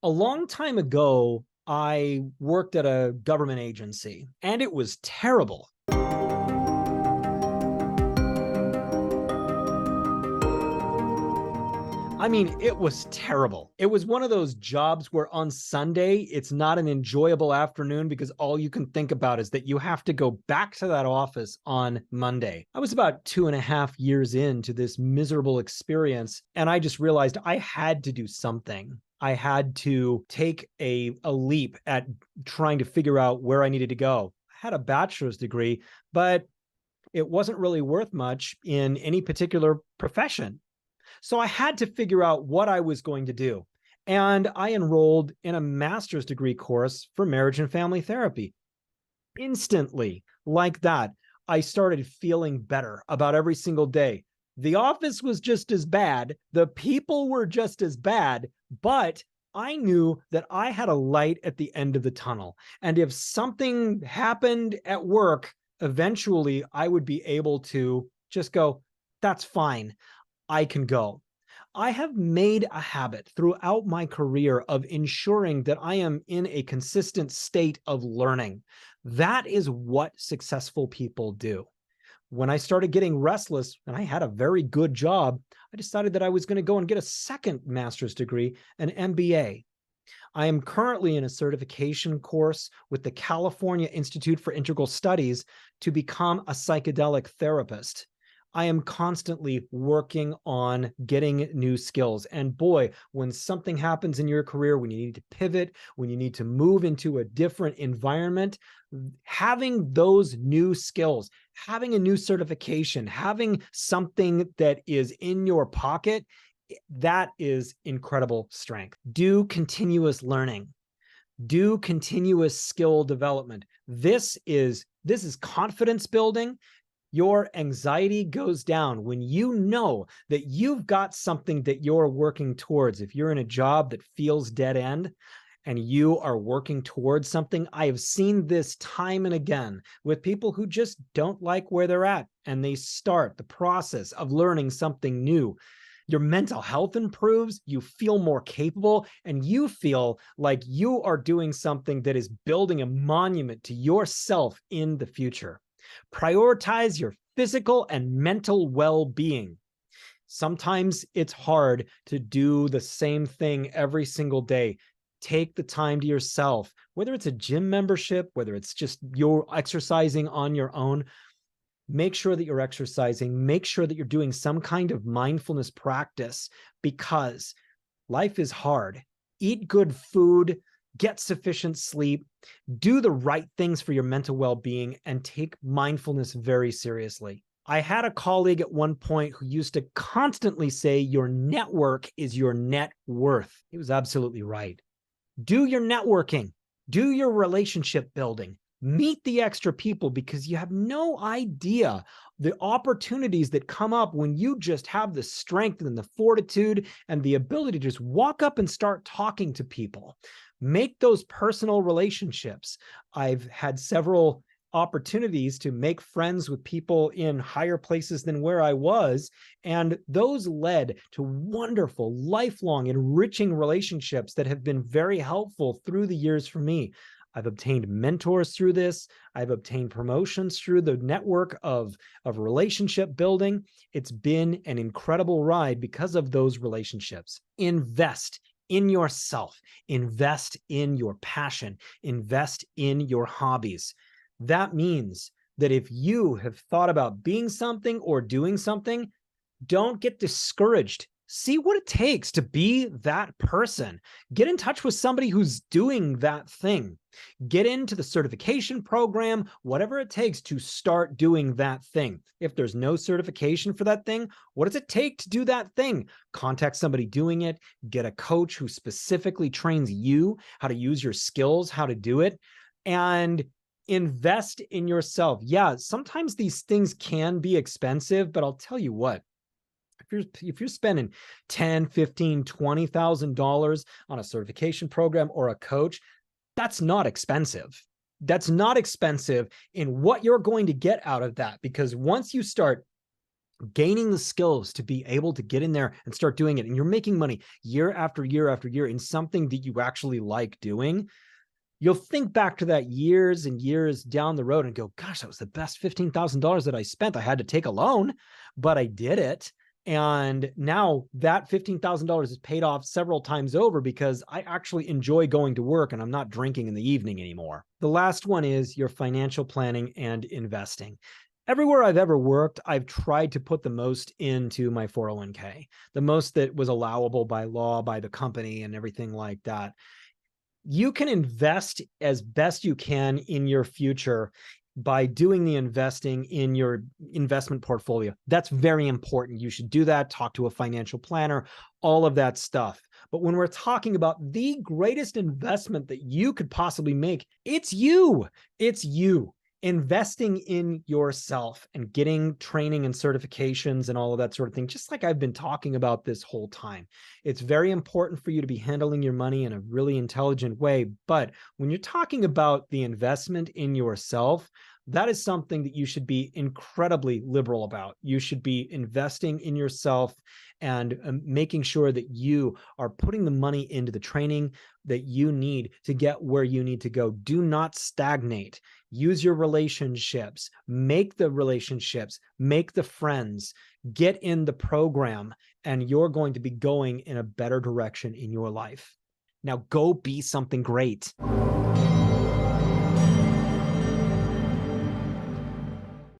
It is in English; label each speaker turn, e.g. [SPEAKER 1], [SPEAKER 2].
[SPEAKER 1] A long time ago, I worked at a government agency, and it was terrible. I mean, it was terrible. It was one of those jobs where on Sunday, it's not an enjoyable afternoon because all you can think about is that you have to go back to that office on Monday. I was about 2.5 years into this miserable experience, and I just realized I had to do something. I had to take a leap at trying to figure out where I needed to go. I had a bachelor's degree, but it wasn't really worth much in any particular profession. So I had to figure out what I was going to do. And I enrolled in a master's degree course for marriage and family therapy. Instantly, like that, I started feeling better about every single day. The office was just as bad. The people were just as bad, but I knew that I had a light at the end of the tunnel. And if something happened at work, eventually I would be able to just go, that's fine. I can go. I have made a habit throughout my career of ensuring that I am in a consistent state of learning. That is what successful people do. When I started getting restless and I had a very good job, I decided that I was going to go and get a second master's degree, an MBA. I am currently in a certification course with the California Institute for Integral Studies to become a psychedelic therapist. I am constantly working on getting new skills. And boy, when something happens in your career, when you need to pivot, when you need to move into a different environment, having those new skills, having a new certification, having something that is in your pocket, that is incredible strength. Do continuous learning. Do continuous skill development. This is confidence building. Your anxiety goes down when you know that you've got something that you're working towards. If you're in a job that feels dead end and you are working towards something, I have seen this time and again with people who just don't like where they're at and they start the process of learning something new. Your mental health improves, you feel more capable, and you feel like you are doing something that is building a monument to yourself in the future. Prioritize your physical and mental well-being. Sometimes it's hard to do the same thing every single day. Take the time to yourself, whether it's a gym membership, whether it's just you're exercising on your own. Make sure that you're exercising. Make sure that you're doing some kind of mindfulness practice because life is hard. Eat good food, get sufficient sleep, do the right things for your mental well-being, and take mindfulness very seriously. I had a colleague at one point who used to constantly say, your network is your net worth. He was absolutely right. Do your networking, do your relationship building, meet the extra people because you have no idea the opportunities that come up when you just have the strength and the fortitude and the ability to just walk up and start talking to people. Make those personal relationships. I've had several opportunities to make friends with people in higher places than where I was, and those led to wonderful, lifelong, enriching relationships that have been very helpful through the years for me. I've obtained mentors through this. I've obtained promotions through the network of relationship building. It's been an incredible ride because of those relationships. Invest in yourself, invest in your passion, invest in your hobbies. That means that if you have thought about being something or doing something, don't get discouraged. See what it takes to be that person. Get in touch with somebody who's doing that thing. Get into the certification program, whatever it takes to start doing that thing. If there's no certification for that thing, what does it take to do that thing? Contact somebody doing it. Get a coach who specifically trains you how to use your skills, how to do it, and invest in yourself. Yeah, sometimes these things can be expensive, but I'll tell you what. If you're spending $10, $15, $20,000 on a certification program or a coach, that's not expensive. That's not expensive in what you're going to get out of that. Because once you start gaining the skills to be able to get in there and start doing it, and you're making money year after year after year in something that you actually like doing, you'll think back to that years and years down the road and go, gosh, that was the best $15,000 that I spent. I had to take a loan, but I did it. And now that $15,000 is paid off several times over because I actually enjoy going to work and I'm not drinking in the evening anymore. The last one is your financial planning and investing. Everywhere I've ever worked, I've tried to put the most into my 401k, the most that was allowable by law, by the company, and everything like that. You can invest as best you can in your future by doing the investing in your investment portfolio. That's very important. You should do that. Talk to a financial planner, all of that stuff. But when we're talking about the greatest investment that you could possibly make, it's you. It's you. Investing in yourself and getting training and certifications and all of that sort of thing, just like I've been talking about this whole time. It's very important for you to be handling your money in a really intelligent way. But when you're talking about the investment in yourself, that is something that you should be incredibly liberal about. You should be investing in yourself and making sure that you are putting the money into the training that you need to get where you need to go. Do not stagnate. Use your relationships, make the relationships, make the friends, get in the program, and you're going to be going in a better direction in your life. Now go be something great.